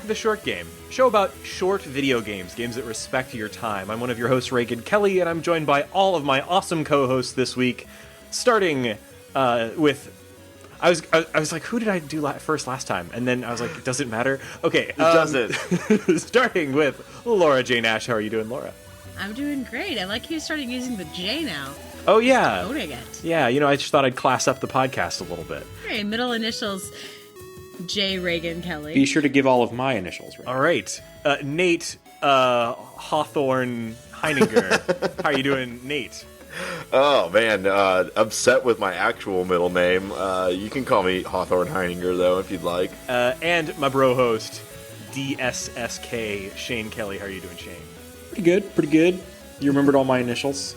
to The Short Game, show about short video games, games that respect your time. I'm one of your hosts, Reagan Kelly, and I'm joined by all of my awesome co-hosts this week, starting with... I was like, who did I do first last time? And then I was like, does it matter? Okay. It doesn't. Starting with Laura J. Nash. How are you doing, Laura? I'm doing great. I like you starting using the J now. Oh, yeah. Owning it. Yeah, I just thought I'd class up the podcast a little bit. Hey, middle initials, J. Reagan Kelly. Be sure to give all of my initials. Right? All right. Nate Hawthorne Heininger. How are you doing, Nate? Oh, man. Upset with my actual middle name. You can call me Hawthorne Heininger, though, if you'd like. And my bro host, DSSK, Shane Kelly. How are you doing, Shane? Pretty good. You remembered all my initials?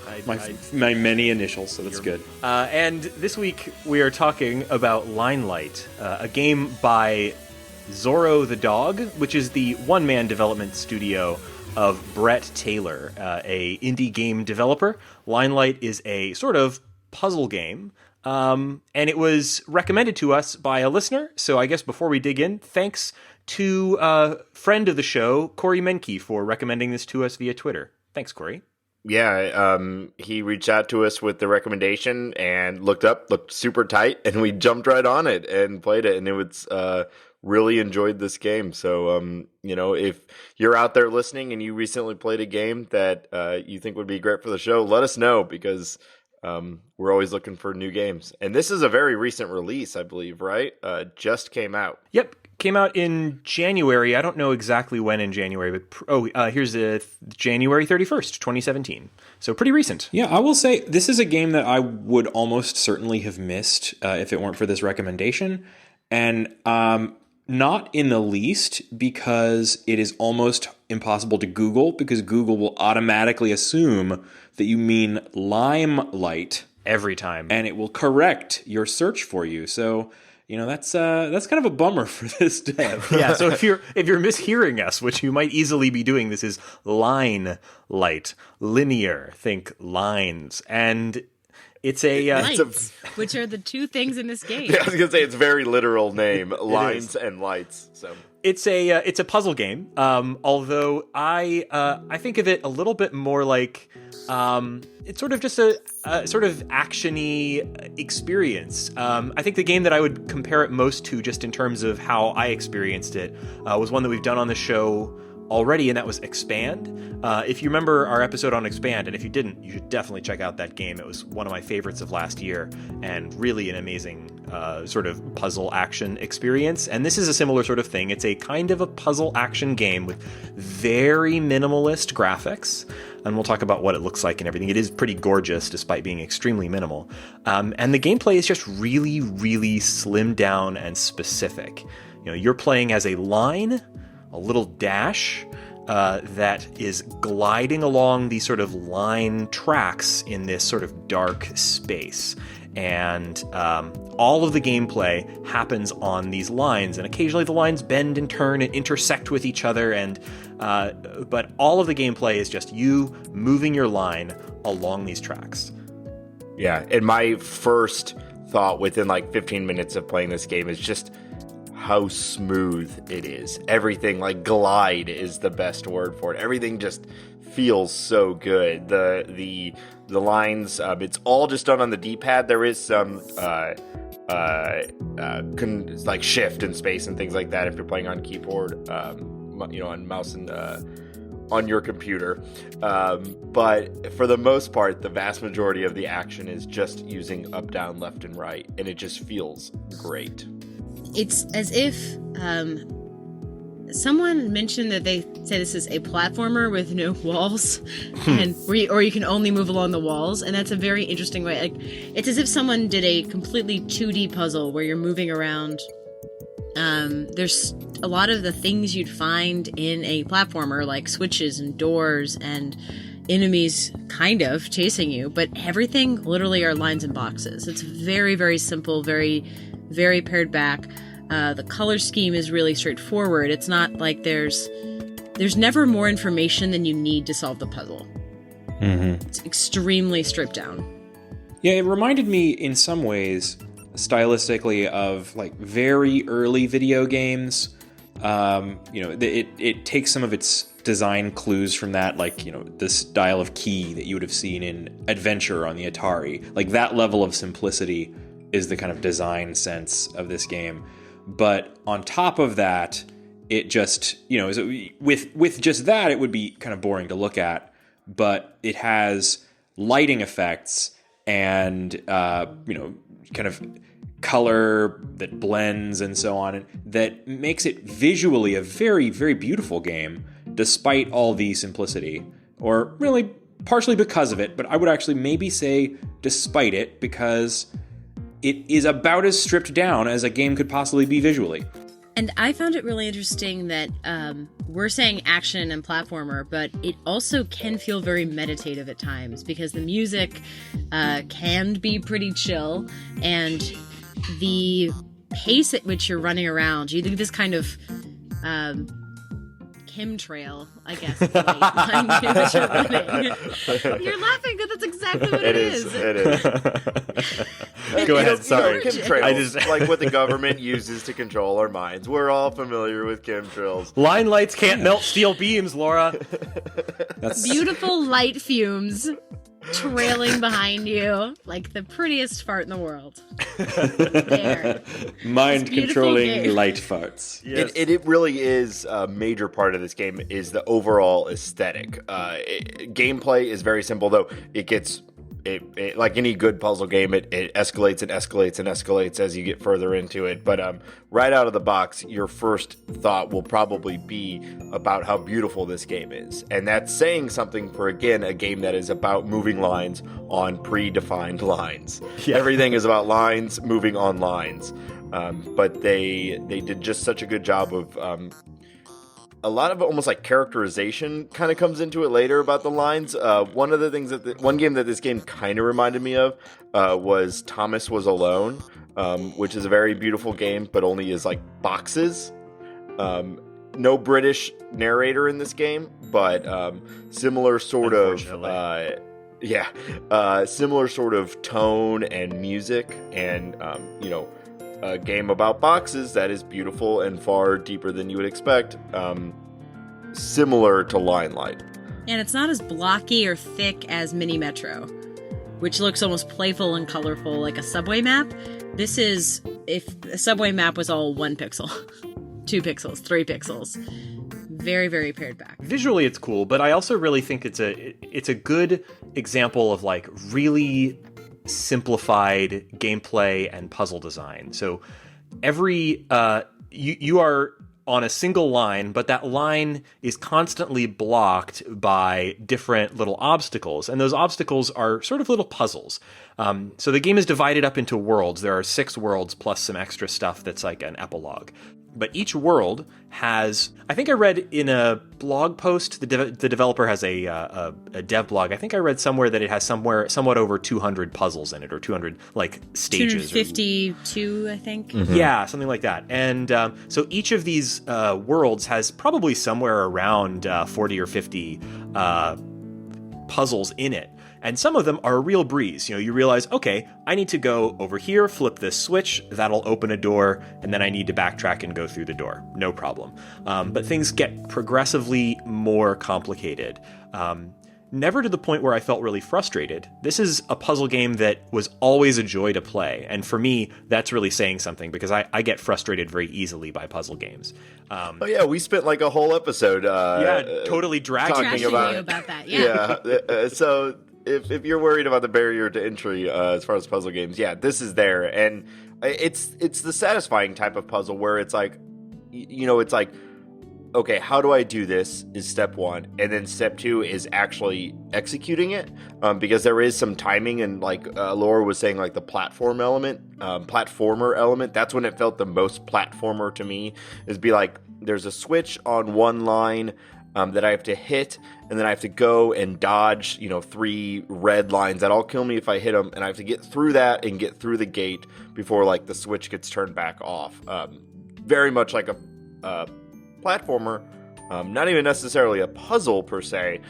My many initials, so that's good. And this week we are talking about Linelight, a game by Zorro the Dog, which is the one-man development studio of Brett Taylor, a indie game developer. Linelight is a sort of puzzle game, and it was recommended to us by a listener. So I guess before we dig in, thanks to friend of the show, Corey Menke, for recommending this to us via Twitter. Thanks, Corey. Yeah, he reached out to us with the recommendation and looked super tight, and we jumped right on it and played it, and it was really enjoyed this game. So, if you're out there listening and you recently played a game that you think would be great for the show, let us know, because we're always looking for new games. And this is a very recent release, I believe, right? Just came out. Yep. Came out in January. I don't know exactly when in January, but here's January 31st, 2017. So pretty recent. Yeah, I will say this is a game that I would almost certainly have missed if it weren't for this recommendation. And not in the least because it is almost impossible to Google, because Google will automatically assume that you mean Limelight every time. And it will correct your search for you. So... that's kind of a bummer for this dev. Yeah, so if you're mishearing us, which you might easily be doing, this is Linelight, linear, think lines, and it's a lights, which are the two things in this game. Yeah, I was gonna say it's a very literal name, lines and lights. So it's a puzzle game. Although I think of it a little bit more like it's sort of just a sort of action-y experience. I think the game that I would compare it most to, just in terms of how I experienced it, was one that we've done on the show already, and that was Expand. If you remember our episode on Expand, and if you didn't, you should definitely check out that game. It was one of my favorites of last year, and really an amazing sort of puzzle action experience. And this is a similar sort of thing. It's a kind of a puzzle action game with very minimalist graphics, and we'll talk about what it looks like and everything. It is pretty gorgeous despite being extremely minimal. And the gameplay is just really, really slimmed down and specific. You're playing as a line, a little dash that is gliding along these sort of line tracks in this sort of dark space. And all of the gameplay happens on these lines, and occasionally the lines bend and turn and intersect with each other, but all of the gameplay is just you moving your line along these tracks. Yeah, and my first thought within like 15 minutes of playing this game is just how smooth it is. Everything, like glide is the best word for it. Everything just feels so good. The lines, it's all just done on the D-pad. There is some like shift and space and things like that if you're playing on keyboard, on mouse and on your computer. But for the most part, the vast majority of the action is just using up, down, left, and right, and it just feels great. It's as if someone mentioned that they say this is a platformer with no walls, and or you can only move along the walls, and that's a very interesting way. Like, it's as if someone did a completely 2D puzzle where you're moving around. There's a lot of the things you'd find in a platformer, like switches and doors and enemies kind of chasing you, but everything literally are lines and boxes. It's very, very simple, very, very pared back. The color scheme is really straightforward. It's not like there's never more information than you need to solve the puzzle. Mm-hmm. It's extremely stripped down. Yeah, it reminded me in some ways stylistically of like very early video games It takes some of its design clues from that, like, the style of key that you would have seen in Adventure on the Atari. Like, that level of simplicity is the kind of design sense of this game. But on top of that, it just, with just that, it would be kind of boring to look at. But it has lighting effects and, kind of color that blends and so on, that makes it visually a very, very beautiful game, despite all the simplicity, or really partially because of it. But I would actually maybe say despite it, because it is about as stripped down as a game could possibly be visually. And I found it really interesting that we're saying action and platformer, but it also can feel very meditative at times, because the music can be pretty chill, and the pace at which you're running around, you do this kind of chemtrail, I guess, is the line that you're running. You're laughing because that's exactly what it is. It is. Go ahead, sorry. Chemtrails, like what the government uses to control our minds. We're all familiar with chemtrails. Line lights can't melt steel beams, Laura. That's beautiful light fumes trailing behind you like the prettiest fart in the world. There. Mind-controlling light farts. Yes. It really is a major part of this game is the overall aesthetic. Gameplay is very simple, though. It gets... It, like any good puzzle game, it escalates and escalates and escalates as you get further into it. But right out of the box, your first thought will probably be about how beautiful this game is. And that's saying something for, again, a game that is about moving lines on predefined lines. Yeah. Everything is about lines moving on lines. But they did just such a good job of... a lot of almost like characterization kind of comes into it later about the lines. One of the things one game that this game kind of reminded me of was Thomas Was Alone, which is a very beautiful game, but only is like boxes. No British narrator in this game, but similar sort of similar sort of tone and music, and a game about boxes that is beautiful and far deeper than you would expect, similar to Linelight. And it's not as blocky or thick as Mini Metro, which looks almost playful and colorful like a subway map. This is if a subway map was all 1 pixel, 2 pixels, 3 pixels. Very, very pared back. Visually, it's cool, but I also really think it's a good example of like really simplified gameplay and puzzle design. So every you are on a single line, but that line is constantly blocked by different little obstacles, and those obstacles are sort of little puzzles. So the game is divided up into worlds. There are 6 worlds plus some extra stuff that's like an epilogue. But each world has, I think I read in a blog post, the developer has a dev blog. I think I read somewhere that it has somewhat over 200 puzzles in it, or 200 like stages. 252, I think. Mm-hmm. Yeah, something like that. And so each of these worlds has probably somewhere around 40 or 50 puzzles in it. And some of them are a real breeze. You realize, okay, I need to go over here, flip this switch, that'll open a door, and then I need to backtrack and go through the door. No problem. But things get progressively more complicated. Never to the point where I felt really frustrated. This is a puzzle game that was always a joy to play. And for me, that's really saying something, because I get frustrated very easily by puzzle games. We spent like a whole episode totally talking about that. Yeah. So if you're worried about the barrier to entry as far as puzzle games, this is there. And it's the satisfying type of puzzle where it's like, it's like, okay, how do I do this is step 1, and then step 2 is actually executing it, because there is some timing, and like Laura was saying, like the platformer element, that's when it felt the most platformer to me, is be like, there's a switch on one line that I have to hit, and then I have to go and dodge, 3 red lines that all kill me if I hit them, and I have to get through that and get through the gate before like the switch gets turned back off. Very much like a platformer, not even necessarily a puzzle per se,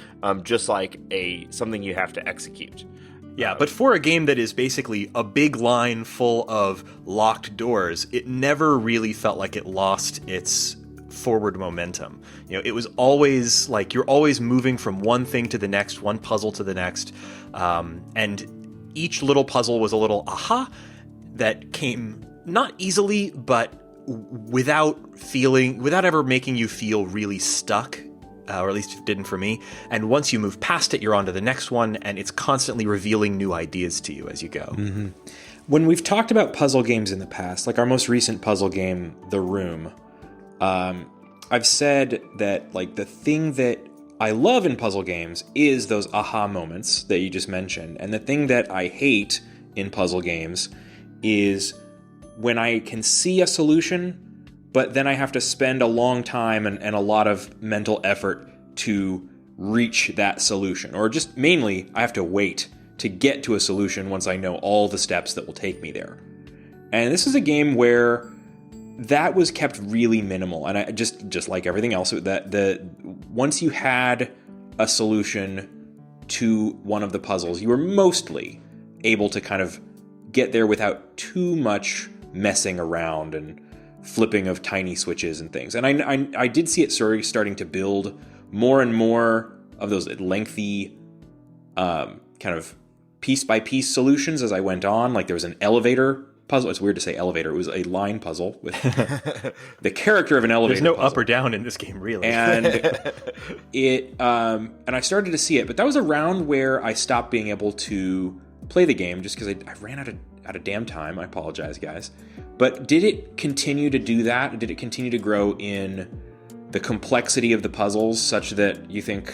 just like something you have to execute. Yeah, but for a game that is basically a big line full of locked doors, it never really felt like it lost its forward momentum. It was always like you're always moving from one thing to the next, one puzzle to the next, and each little puzzle was a little aha that came not easily, but without ever making you feel really stuck. Or at least it didn't for me. And once you move past it, you're on to the next one, and it's constantly revealing new ideas to you as you go. Mm-hmm. When we've talked about puzzle games in the past, like our most recent puzzle game, The Room, I've said that like the thing that I love in puzzle games is those aha moments that you just mentioned. And the thing that I hate in puzzle games is when I can see a solution, but then I have to spend a long time and a lot of mental effort to reach that solution. Or just mainly, I have to wait to get to a solution once I know all the steps that will take me there. And this is a game where that was kept really minimal. And I just like everything else, once you had a solution to one of the puzzles, you were mostly able to kind of get there without too much messing around and flipping of tiny switches and things. And I did see it starting to build more and more of those lengthy kind of piece-by-piece solutions as I went on. Like there was an elevator puzzle. It's weird to say elevator. It was a line puzzle with the character of an elevator. There's no puzzle. up or down in this game, really. And and I started to see it, but that was around where I stopped being able to play the game just because I ran out of damn time. I apologize, guys. But did it continue to do that? Did it continue to grow in the complexity of the puzzles such that you think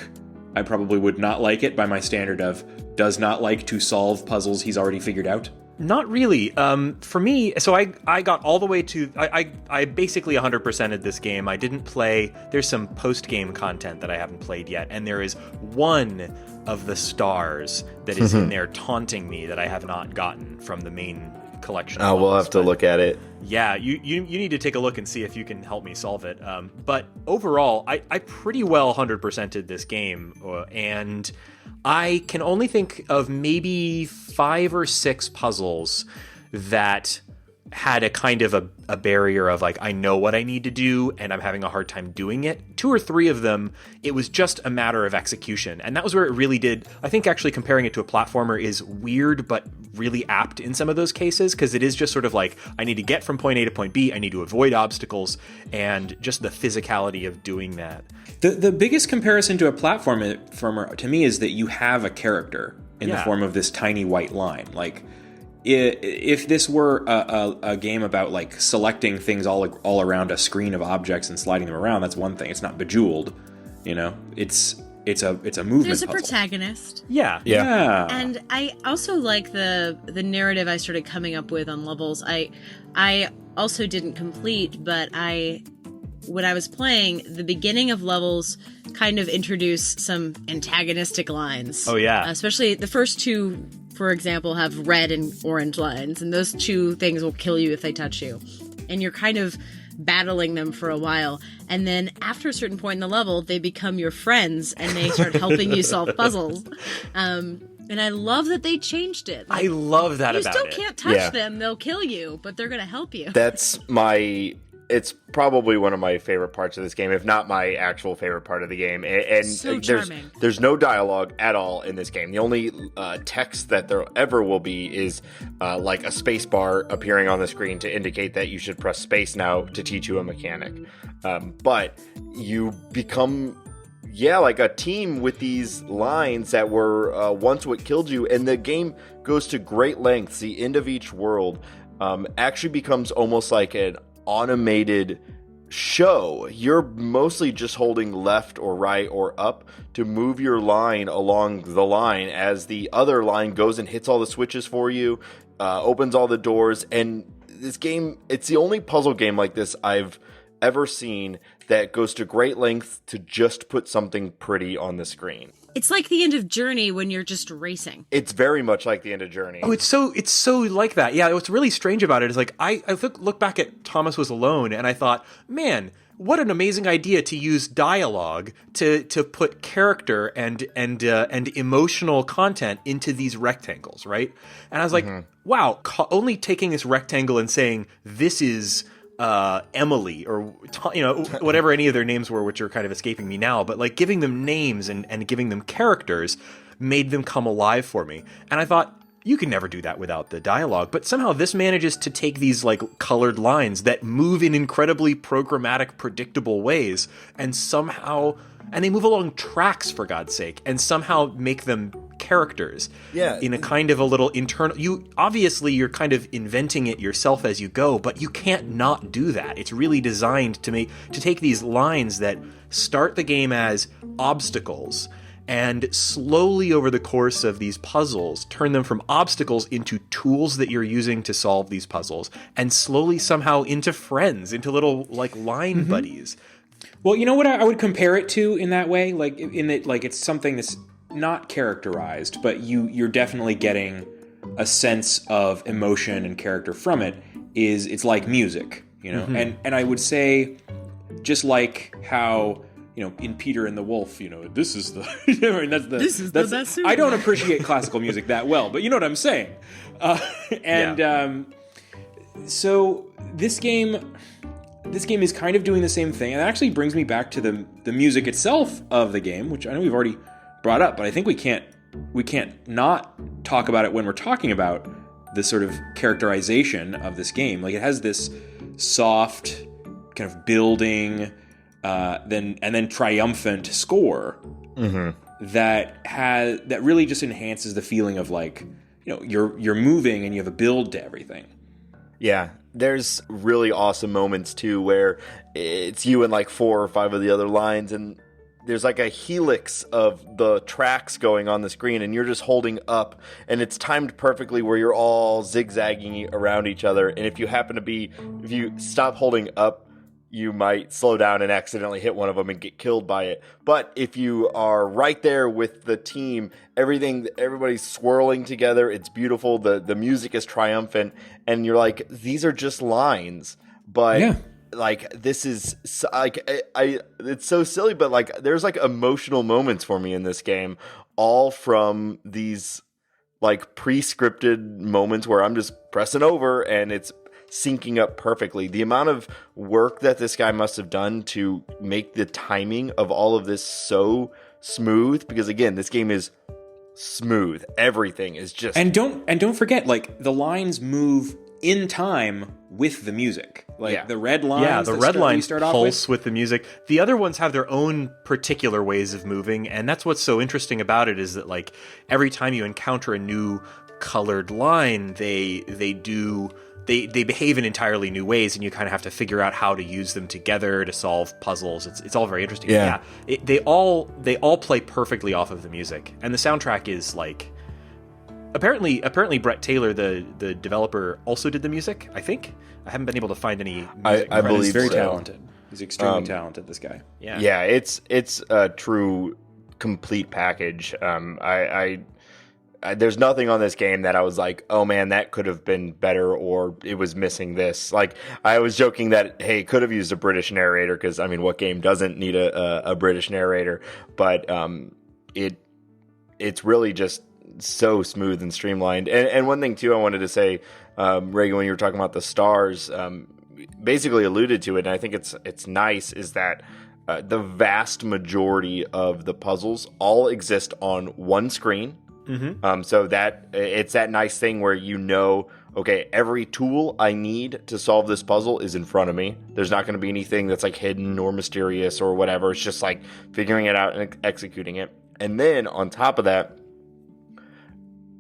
I probably would not like it by my standard of does not like to solve puzzles he's already figured out? Not really. For me, so I got all the way to... I basically 100%ed this game. I didn't play... There's some post-game content that I haven't played yet, and there is one of the stars that is in there taunting me that I have not gotten from the main collection. Oh, we'll have to look at it. Yeah, you need to take a look and see if you can help me solve it. But overall, I pretty well 100%ed this game, and I can only think of maybe 5 or 6 puzzles that had a kind of a barrier of like, I know what I need to do and I'm having a hard time doing it. 2 or 3 of them, it was just a matter of execution. And that was where it really did. I think actually comparing it to a platformer is weird, but really apt in some of those cases, because it is just sort of like, I need to get from point A to point B. I need to avoid obstacles and just the physicality of doing that. The biggest comparison to a platformer to me is that you have a character in the form of this tiny white line. Like, if this were a game about like selecting things all around a screen of objects and sliding them around, that's one thing. It's not Bejeweled, It's a movement. There's a puzzle. protagonist. Yeah. And I also like the narrative I started coming up with on levels. I also didn't complete, but when I was playing, the beginning of levels kind of introduce some antagonistic lines. Oh yeah. Especially the first 2, for example, have red and orange lines, and those 2 things will kill you if they touch you. And you're kind of battling them for a while, and then after a certain point in the level, they become your friends, and they start helping you solve puzzles. And I love that they changed it. Like, I love that about it. You still can't touch them, they'll kill you, but they're going to help you. It's probably one of my favorite parts of this game, if not my actual favorite part of the game. And so charming. There's no dialogue at all in this game. The only text that there ever will be is like a space bar appearing on the screen to indicate that you should press space now to teach you a mechanic. But you become... like a team with these lines that were once what killed you, and the game goes to great lengths. The end of each world actually becomes almost like an automated show. You're mostly just holding left or right or up to move your line along the line as the other line goes and hits all the switches for you, opens all the doors. And this game, it's the only puzzle game like this I've ever seen that goes to great lengths to just put something pretty on the screen. It's like the end of Journey when you're just racing. It's very much like the end of Journey. Oh, it's so like that. Yeah, what's really strange about it is like I look back at Thomas Was Alone and I thought, man, what an amazing idea to use dialogue to put character and emotional content into these rectangles, right? And I was like, wow, only taking this rectangle and saying this is Emily, or whatever any of their names were, which are kind of escaping me now, but like giving them names and giving them characters made them come alive for me. And I thought, you can never do that without the dialogue, but somehow this manages to take these like colored lines that move in incredibly programmatic, predictable ways, and they move along tracks, for God's sake, and somehow make them characters. Yeah. In a kind of a little internal, you're kind of inventing it yourself as you go, but you can't not do that. It's really designed to take these lines that start the game as obstacles, and slowly over the course of these puzzles, turn them from obstacles into tools that you're using to solve these puzzles, and slowly somehow into friends, into little like line buddies. Well, you know what I would compare it to in that way? Like, in that, like, it's something that's not characterized, but you're definitely getting a sense of emotion and character from it. It's like music, you know? And I would say, just like how, in Peter and the Wolf, this is the... I mean, that's the best. I don't appreciate classical music that well, but you know what I'm saying. So this game is kind of doing the same thing, and that actually brings me back to the music itself of the game, which I know we've already brought up, but I think we can't not talk about it when we're talking about the sort of characterization of this game. Like, it has this soft kind of building, then triumphant score that really just enhances the feeling of, like, you're moving and you have a build to everything. Yeah, there's really awesome moments too where it's you and like 4 or 5 of the other lines, and there's like a helix of the tracks going on the screen, and you're just holding up, and it's timed perfectly where you're all zigzagging around each other. And if you stop holding up, you might slow down and accidentally hit one of them and get killed by it. But if you are right there with the team, everybody's swirling together. It's beautiful. The music is triumphant, and you're like, these are just lines, but yeah. Like, this is like, it's so silly, but like, there's like emotional moments for me in this game, all from these like pre-scripted moments where I'm just pressing over and it's syncing up perfectly. The amount of work that this guy must have done to make the timing of all of this so smooth, because again, this game is smooth. Everything is just... And don't forget, like, the lines move in time with the music. Like, the red lines. The red lines pulse with the music. The other ones have their own particular ways of moving, and that's what's so interesting about it, is that, like, every time you encounter a new colored line, they behave in entirely new ways, and you kind of have to figure out how to use them together to solve puzzles. It's all very interesting. Yeah. They all play perfectly off of the music, and the soundtrack is like... Apparently, Brett Taylor, the developer, also did the music, I think. I haven't been able to find any music. I believe he's very so. talented. He's extremely talented, this guy. Yeah. Yeah, it's a true complete package. There's nothing on this game that I was like, oh man, that could have been better, or it was missing this. Like, I was joking that, hey, could have used a British narrator, because, I mean, what game doesn't need a British narrator? But it's really just so smooth and streamlined. And one thing, too, I wanted to say, Reagan, when you were talking about the stars, basically alluded to it, and I think it's nice, is that the vast majority of the puzzles all exist on one screen. So that it's that nice thing where okay, every tool I need to solve this puzzle is in front of me. There's not going to be anything that's like hidden or mysterious or whatever. It's just like figuring it out and executing it. And then on top of that,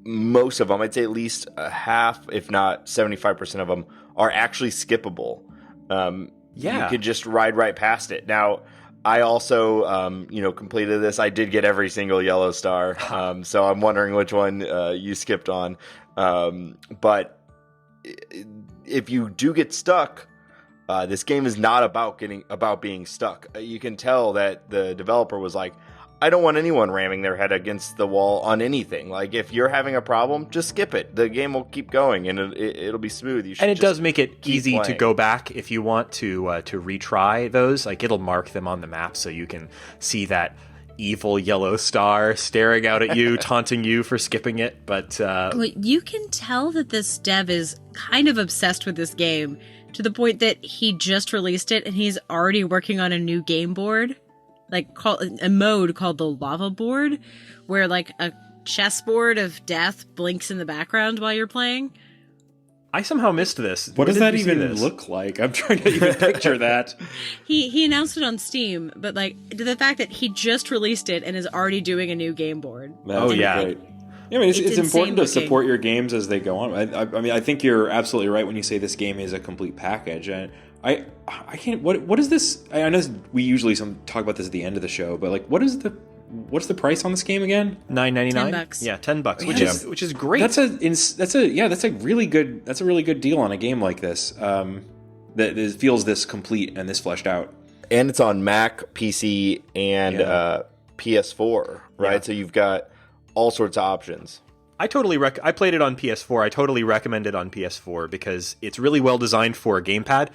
most of them, I'd say at least half, if not 75% of them, are actually skippable. You could just ride right past it. Now, I also, completed this. I did get every single yellow star, so I'm wondering which one you skipped on. But if you do get stuck, this game is not about being stuck. You can tell that the developer was like, I don't want anyone ramming their head against the wall on anything. Like, if you're having a problem, just skip it. The game will keep going, and it'll be smooth. You should, and it does make it easy playing. to go back if you want to retry those. Like, it'll mark them on the map so you can see that evil yellow star staring out at you, taunting you for skipping it. But you can tell that this dev is kind of obsessed with this game, to the point that he just released it and he's already working on a new game board, like a mode called the lava board, where like a chessboard of death blinks in the background while you're playing. I somehow missed this. What does that even this? look like? I'm trying to even picture that. He announced it on Steam, but like the fact that he just released it and is already doing a new game board. That's yeah. Great. I mean, it's important to looking. support your games as they go on. I mean, I think you're absolutely right when you say this game is a complete package. And I can't. What is this? I know we usually talk about this at the end of the show, but like, what's the price on this game again? $9.99. $10. Yeah, $10, which is great. That's a really good deal on a game like this. That feels this complete and this fleshed out. And it's on Mac, PC, and PS4, right? Yeah. So you've got all sorts of options. I played it on PS4. I totally recommend it on PS4 because it's really well designed for a gamepad.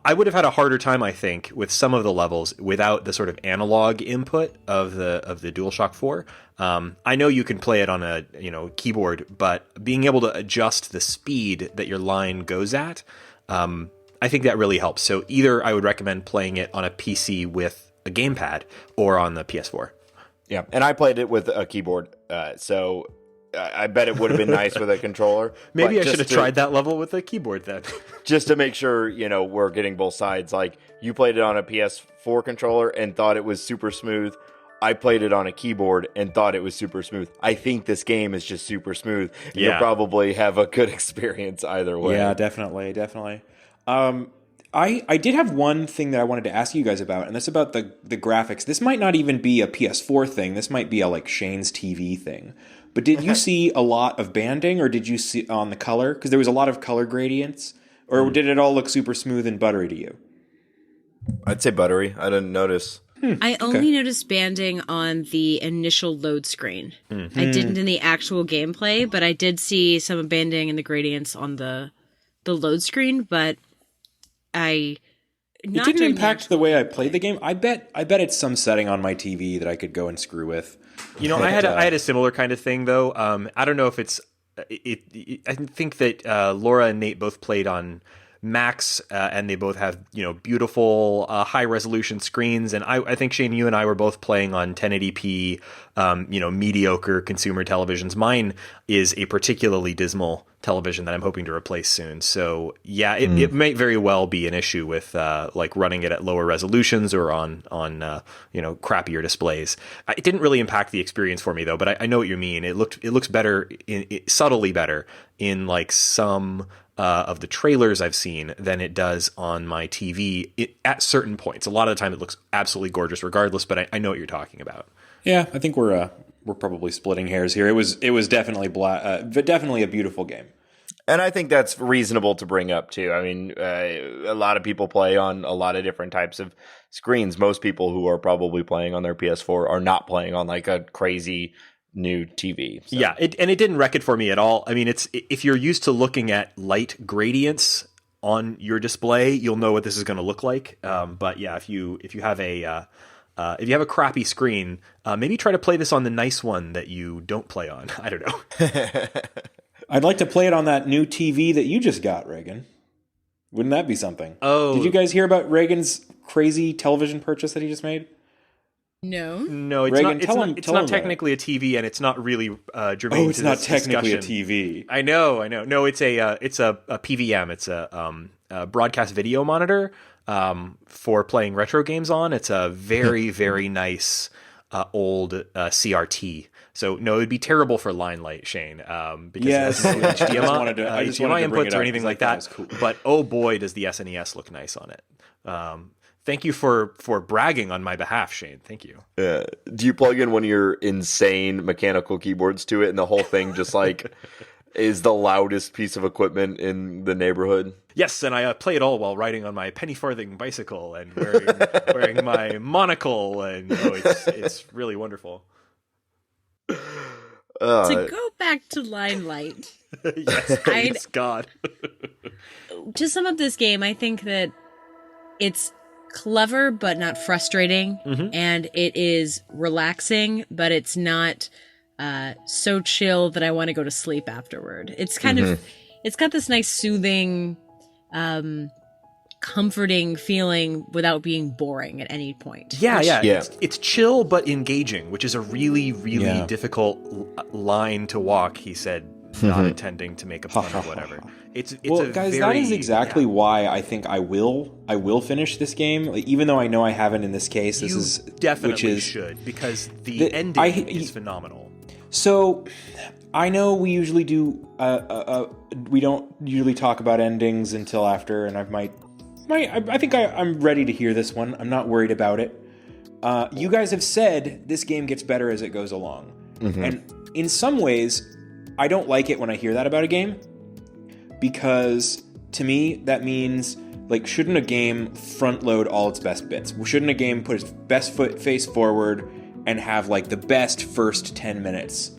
I would have had a harder time, I think, with some of the levels without the sort of analog input of the DualShock 4. I know you can play it on a keyboard, but being able to adjust the speed that your line goes at, I think that really helps. So either I would recommend playing it on a PC with a gamepad or on the PS4. Yeah, and I played it with a keyboard, so I bet it would have been nice with a controller. Maybe I should have tried that level with a keyboard then. Just to make sure, we're getting both sides. Like, you played it on a PS4 controller and thought it was super smooth. I played it on a keyboard and thought it was super smooth. I think this game is just super smooth. Yeah. You'll probably have a good experience either way. Yeah, definitely. I did have one thing that I wanted to ask you guys about, and that's about the graphics. This might not even be a PS4 thing. This might be a like Shane's TV thing. But did you see a lot of banding, or did you see on the color? Because there was a lot of color gradients, or did it all look super smooth and buttery to you? I'd say buttery. I didn't notice. I only noticed banding on the initial load screen. I didn't in the actual gameplay, but I did see some banding and the gradients on the load screen, but it didn't impact the way I played the game. I bet it's some setting on my TV that I could go and screw with. I had a similar kind of thing though. I don't know if it's I think that Laura and Nate both played on Macs, and they both have beautiful high resolution screens. And I think Shane, you and I were both playing on 1080p, mediocre consumer televisions. Mine is a particularly dismal television that I'm hoping to replace soon. So yeah, it may very well be an issue with like running it at lower resolutions or on crappier displays. It didn't really impact the experience for me though, but I know what you mean. It looks better, subtly better in like some of the trailers I've seen than it does on my TV at certain points. A lot of the time it looks absolutely gorgeous regardless, but I know what you're talking about. Yeah, I think we're probably splitting hairs here. It was definitely definitely a beautiful game. And I think that's reasonable to bring up too. I mean, a lot of people play on a lot of different types of screens. Most people who are probably playing on their PS4 are not playing on like a crazy new TV. So. Yeah, it didn't wreck it for me at all. I mean, it's if you're used to looking at light gradients on your display, you'll know what this is going to look like. But yeah, if you have a crappy screen, maybe try to play this on the nice one that you don't play on. I don't know. I'd like to play it on that new TV that you just got, Reagan. Wouldn't that be something? Oh, did you guys hear about Reagan's crazy television purchase that he just made? No, it's Reagan, not. It's not technically a TV, and it's not really germane. Oh, it's to not this technically discussion. a TV. I know. No, it's a PVM. It's a broadcast video monitor for playing retro games on. It's a very very nice old CRT. So no, it'd be terrible for Linelight, Shane, because yes. it has no HDMI, I just HDMI inputs or anything like that. Cool. But oh boy, does the SNES look nice on it. Thank you for bragging on my behalf, Shane. Thank you. Do you plug in one of your insane mechanical keyboards to it, and the whole thing just like is the loudest piece of equipment in the neighborhood? Yes, and I play it all while riding on my penny farthing bicycle and wearing my monocle, and it's really wonderful. To go back to Linelight, yes, praise God. To sum up this game, I think that it's clever but not frustrating, and it is relaxing, but it's not so chill that I want to go to sleep afterward. It's kind of, it's got this nice soothing comforting feeling without being boring at any point. Yeah. Yeah. It's chill but engaging, which is a really, really difficult line to walk, he said, not intending to make a pun or whatever. It's Well, guys, that is exactly why I think I will finish this game, like, even though I know I haven't in this case. This you is definitely should, because the ending is phenomenal. So, I know we usually do. We don't usually talk about endings until after, and I think I'm ready to hear this one. I'm not worried about it. You guys have said this game gets better as it goes along, and in some ways, I don't like it when I hear that about a game, because to me that means, like, shouldn't a game front load all its best bits? Shouldn't a game put its best face forward and have like the best first 10 minutes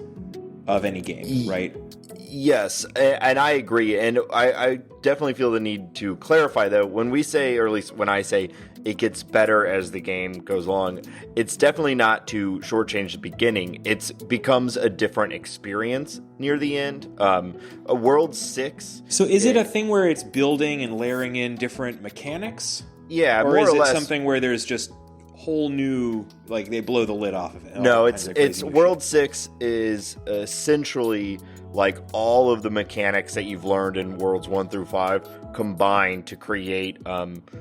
of any game, right? Yes, and I agree, and I definitely feel the need to clarify, though, when we say, or at least when I say, it gets better as the game goes along, it's definitely not to shortchange the beginning. It becomes a different experience near the end. A World 6... So is it a thing where it's building and layering in different mechanics? Yeah, or more is or it less something where there's just whole new, like, they blow the lid off of it? No, it's World 6 is essentially like all of the mechanics that you've learned in Worlds 1 through 5 combined to create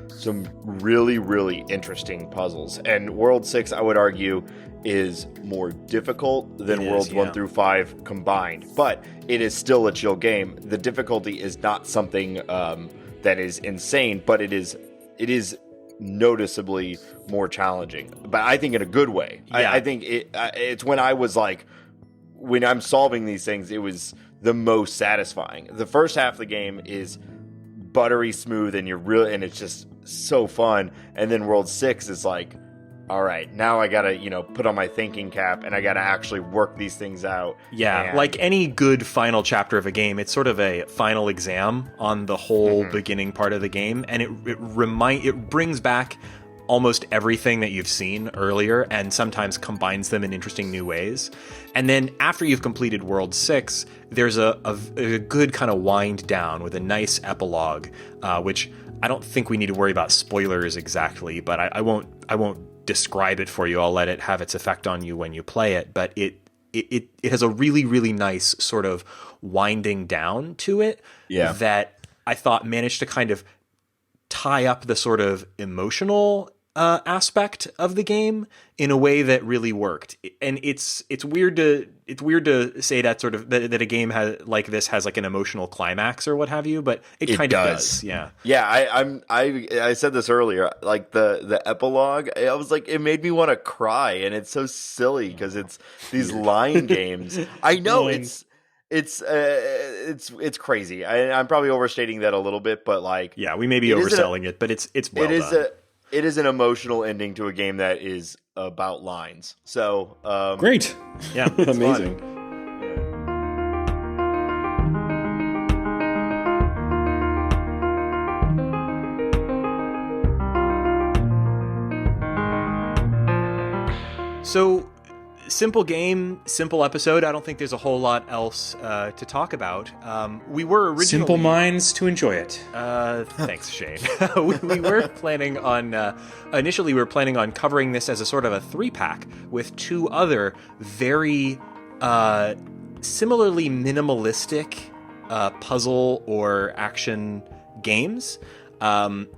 some really, really interesting puzzles. And World 6, I would argue, is more difficult than Worlds 1 through 5 combined. But it is still a chill game. The difficulty is not something that is insane, but it is noticeably more challenging. But I think in a good way. Yeah. I think it's when I was like, when I'm solving these things, it was the most satisfying. The first half of the game is buttery smooth, and and it's just so fun. And then World 6 is like, all right, now I gotta, put on my thinking cap, and I gotta actually work these things out. Yeah, like any good final chapter of a game, it's sort of a final exam on the whole beginning part of the game, and it brings back almost everything that you've seen earlier, and sometimes combines them in interesting new ways. And then after you've completed World 6, there's a good kind of wind down with a nice epilogue, which I don't think we need to worry about spoilers exactly, but I won't describe it for you. I'll let it have its effect on you when you play it. But it has a really, really nice sort of winding down to it that I thought managed to kind of tie up the sort of emotional aspect of the game in a way that really worked. And it's weird to say that sort of that a game like this has like an emotional climax or what have you, but it kind of does. Yeah. I said this earlier, like the epilogue, I was like, it made me want to cry, and it's so silly because it's these line games. I know it's crazy. I'm probably overstating that a little bit, but like, yeah, we may be overselling it, but it's well done. It is an emotional ending to a game that is about lines. So great, yeah, amazing. Fun. So, simple game, simple episode. I don't think there's a whole lot else to talk about. We were originally... Simple minds to enjoy it. Thanks, Shane. we were planning on... initially, we were planning on covering this as a sort of a 3-pack with 2 other very similarly minimalistic puzzle or action games. And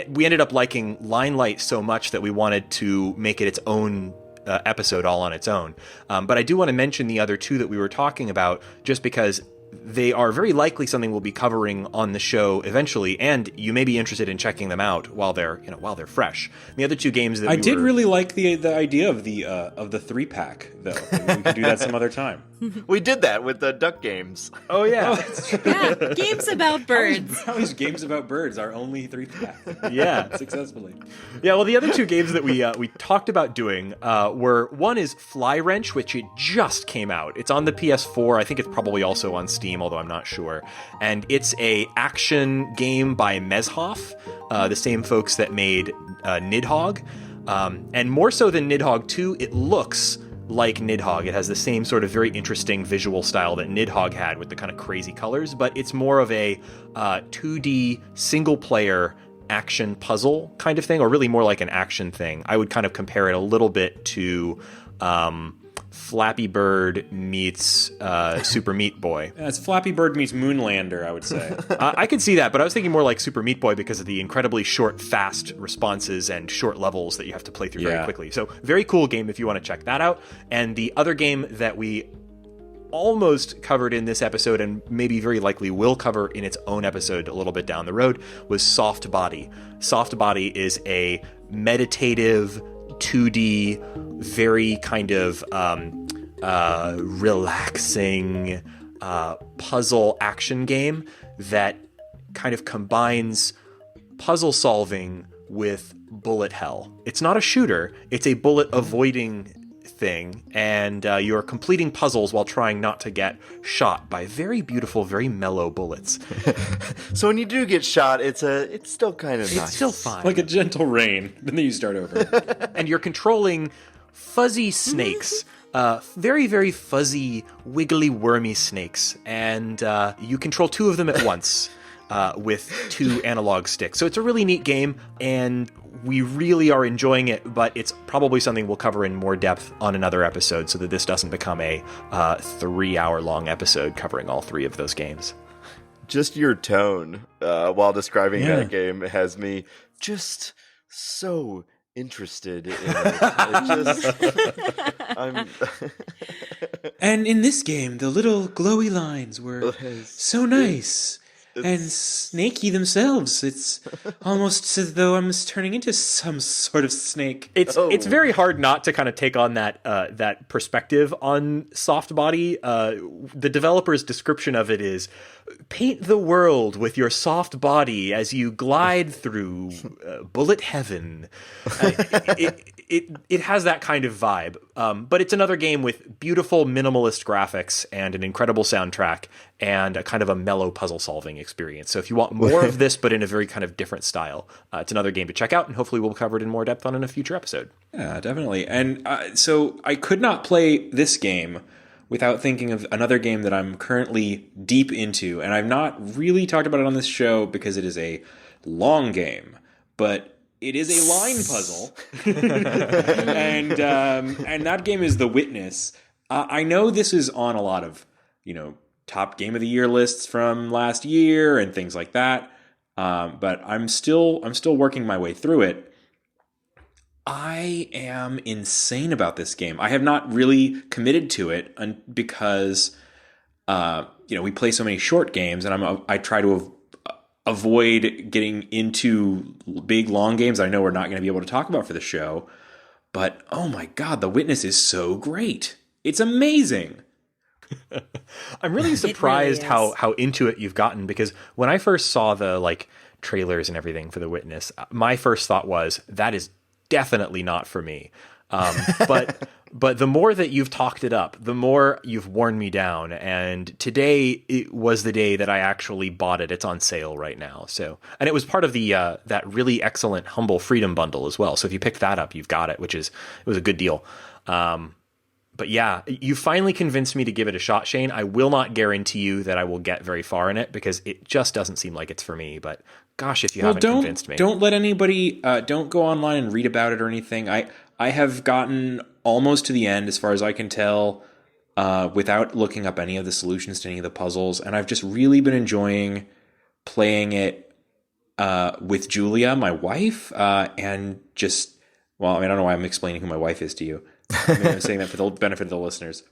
we ended up liking Linelight so much that we wanted to make it its own episode all on its own. But I do want to mention the other 2 that we were talking about, just because they are very likely something we'll be covering on the show eventually, and you may be interested in checking them out while they're fresh. The other 2 games that I did really like the idea of the 3-pack, though. We could do that some other time. We did that with the duck games. Oh yeah, yeah, games about birds. How is games about birds our only 3-pack? Yeah, successfully. Yeah, well, the other 2 games that we talked about doing were, one is Fly Wrench, which it just came out. It's on the PS4. I think it's probably also on Steam, although I'm not sure. And it's a action game by Mezhoff, the same folks that made Nidhogg. And more so than Nidhogg 2, it looks like Nidhogg. It has the same sort of very interesting visual style that Nidhogg had with the kind of crazy colors, but it's more of a 2D single-player action puzzle kind of thing, or really more like an action thing. I would kind of compare it a little bit to Flappy Bird meets Super Meat Boy. It's Flappy Bird meets Moonlander, I would say. I could see that, but I was thinking more like Super Meat Boy because of the incredibly short, fast responses and short levels that you have to play through very quickly. So very cool game if you want to check that out. And the other game that we almost covered in this episode, and maybe very likely will cover in its own episode a little bit down the road, was Soft Body. Soft Body is a meditative 2D, very kind of relaxing puzzle action game that kind of combines puzzle solving with bullet hell. It's not a shooter, it's a bullet avoiding thing, and you're completing puzzles while trying not to get shot by very beautiful, very mellow bullets. So when you do get shot, it's still kind of nice. It's still fine. Like a gentle rain. Then you start over. And you're controlling fuzzy snakes. Very, very fuzzy, wiggly, wormy snakes. And you control two of them at once with two analog sticks. So it's a really neat game, and we really are enjoying it, but it's probably something we'll cover in more depth on another episode so that this doesn't become a 3-hour-long episode covering all three of those games. Just your tone while describing that game has me just so interested in it. And in this game, the little glowy lines were so nice. And snaky themselves. It's almost as though I'm turning into some sort of snake. It's very hard not to kind of take on that perspective on Soft Body. The developer's description of it is, paint the world with your soft body as you glide through bullet heaven. It has that kind of vibe, but it's another game with beautiful minimalist graphics and an incredible soundtrack and a kind of a mellow puzzle solving experience. So if you want more of this, but in a very kind of different style, it's another game to check out, and hopefully we'll cover it in more depth on in a future episode. Yeah, definitely. And so I could not play this game without thinking of another game that I'm currently deep into, and I've not really talked about it on this show because it is a long game, but it is a line puzzle, and that game is The Witness. I know this is on a lot of top game of the year lists from last year and things like that, but I'm still working my way through it. I am insane about this game. I have not really committed to it because, we play so many short games, and I try to avoid getting into big, long games I know we're not going to be able to talk about for the show. But, oh my God, The Witness is so great. It's amazing. I'm really surprised how into it you've gotten, because when I first saw the trailers and everything for The Witness, my first thought was, that is definitely not for me. But the more that you've talked it up, the more you've worn me down. And today it was the day that I actually bought it. It's on sale right now. So, and it was part of the that really excellent Humble Freedom bundle as well. So if you pick that up, you've got it, it was a good deal. But yeah, you finally convinced me to give it a shot, Shane. I will not guarantee you that I will get very far in it because it just doesn't seem like it's for me. But gosh, if you haven't convinced me. Don't let anybody, don't go online and read about it or anything. I have gotten almost to the end, as far as I can tell, without looking up any of the solutions to any of the puzzles. And I've just really been enjoying playing it with Julia, my wife, and just, I don't know why I'm explaining who my wife is to you. I'm saying that for the benefit of the listeners.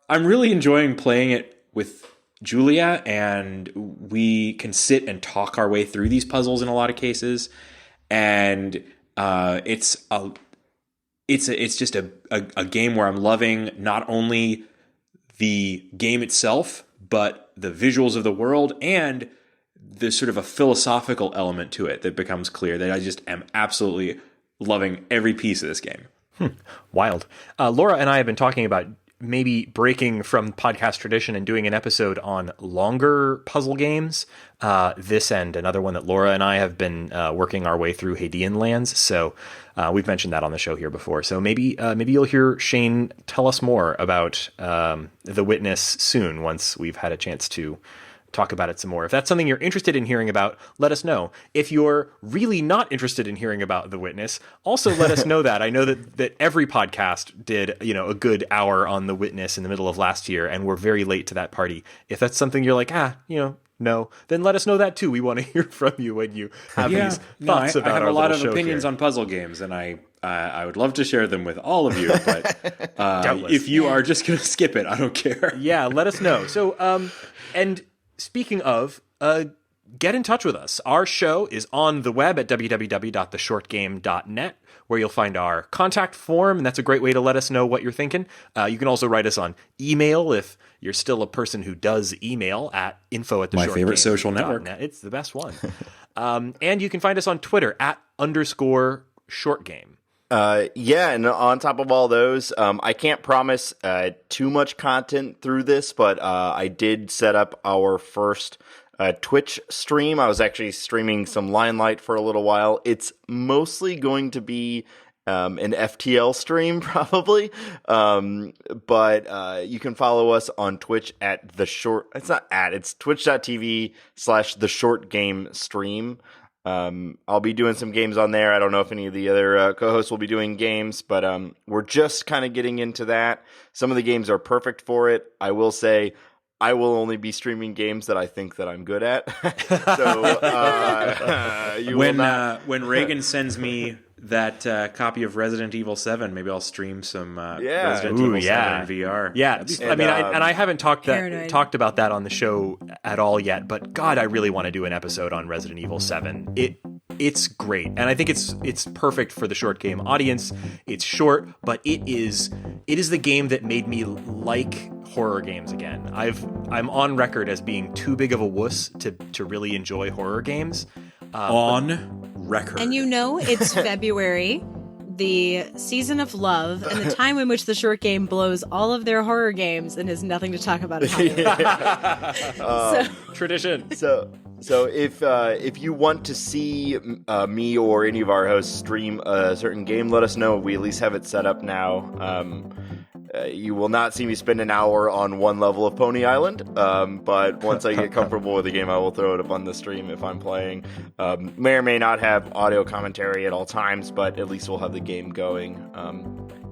I'm really enjoying playing it with Julia, and we can sit and talk our way through these puzzles in a lot of cases. And it's just a game where I'm loving not only the game itself, but the visuals of the world, and there's sort of a philosophical element to it that becomes clear that I just am absolutely loving every piece of this game. Wild. Laura and I have been talking about maybe breaking from podcast tradition and doing an episode on longer puzzle games. This and another one that Laura and I have been working our way through, Hadean Lands. So we've mentioned that on the show here before. So maybe you'll hear Shane tell us more about The Witness soon, once we've had a chance to talk about it some more. If that's something you're interested in hearing about, let us know. If you're really not interested in hearing about The Witness, also let us know that. I know that every podcast did, a good hour on The Witness in the middle of last year, and we're very late to that party. If that's something you're like, no, then let us know that too. We want to hear from you when you have these thoughts about our little show. I have a lot of opinions on puzzle games, and I would love to share them with all of you, but if you are just going to skip it, I don't care. Yeah, let us know. So, and speaking of, get in touch with us. Our show is on the web at www.theshortgame.net, where you'll find our contact form, and that's a great way to let us know what you're thinking. You can also write us on email if you're still a person who does email at info@theshortgame.net. My favorite social network. It's the best one. And you can find us on Twitter @_shortgame. And on top of all those, I can't promise too much content through this, but I did set up our first Twitch stream. I was actually streaming some Linelight for a little while. It's mostly going to be an FTL stream, probably. But you can follow us on Twitch at it's twitch.tv/theshortgamestream. I'll be doing some games on there. I don't know if any of the other co-hosts will be doing games, but we're just kind of getting into that. Some of the games are perfect for it. I will say I will only be streaming games that I think that I'm good at. So when Reagan sends me that copy of Resident Evil 7, maybe I'll stream some Resident Evil 7 in VR. Yeah, I haven't talked about that on the show at all yet, but God, I really want to do an episode on Resident Evil 7. It's great, and I think it's perfect for the short game audience. It's short, but it is the game that made me like horror games again. I'm on record as being too big of a wuss to really enjoy horror games. On record. And it's February, the season of love, and the time in which the short game blows all of their horror games and has nothing to talk about. Tradition. So if you want to see me or any of our hosts stream a certain game, let us know. We at least have it set up now. You will not see me spend an hour on one level of Pony Island, but once I get comfortable with the game, I will throw it up on the stream if I'm playing. May or may not have audio commentary at all times, but at least we'll have the game going.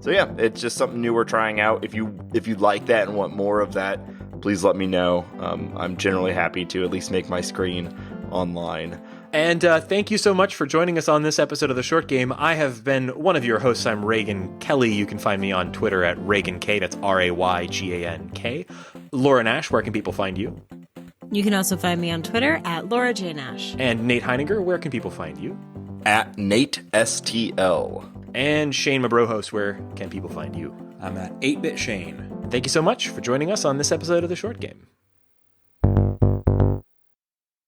So yeah, it's just something new we're trying out. If you like that and want more of that, please let me know. I'm generally happy to at least make my screen online. And thank you so much for joining us on this episode of The Short Game. I have been one of your hosts. I'm Reagan Kelly. You can find me on Twitter at ReaganK. That's RayGank. Laura Nash, where can people find you? You can also find me on Twitter at Laura J. Nash. And Nate Heininger, where can people find you? At NateSTL. And Shane Mabrohos, where can people find you? I'm at 8-Bit Shane. Thank you so much for joining us on this episode of The Short Game.